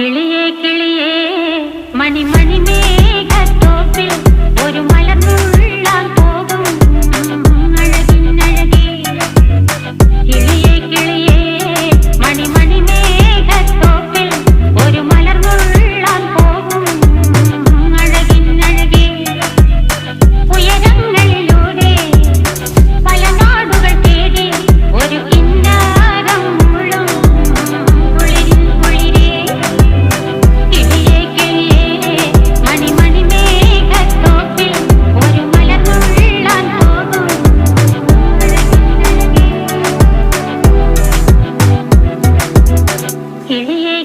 കിളിയേ കിളിയേ മണിമണി മേഘത്തോപ്പിൽ ഒരു മലർന്നുള്ളാൻ പോകും അഴകിനഴകേ. കിളിയേ കിളിയേ മണിമണി മേഘത്തോപ്പിൽ ഒരു മലർന്നുള്ളാൻ പോകും അഴകിനഴകേ. ഉയരങ്ങളിലൂടെ പല നാടുകൾ തേടി ഒരു കിന്നാരം മുള്ളും കുളിരിൻ കുളിരേ. കിളിയേ കിളിയേ മണിമണി മേഘത്തോപ്പിൽ ഒരു മലർന്നുള്ളാൻ പോകും അഴകിനഴകേ. കിളിയേ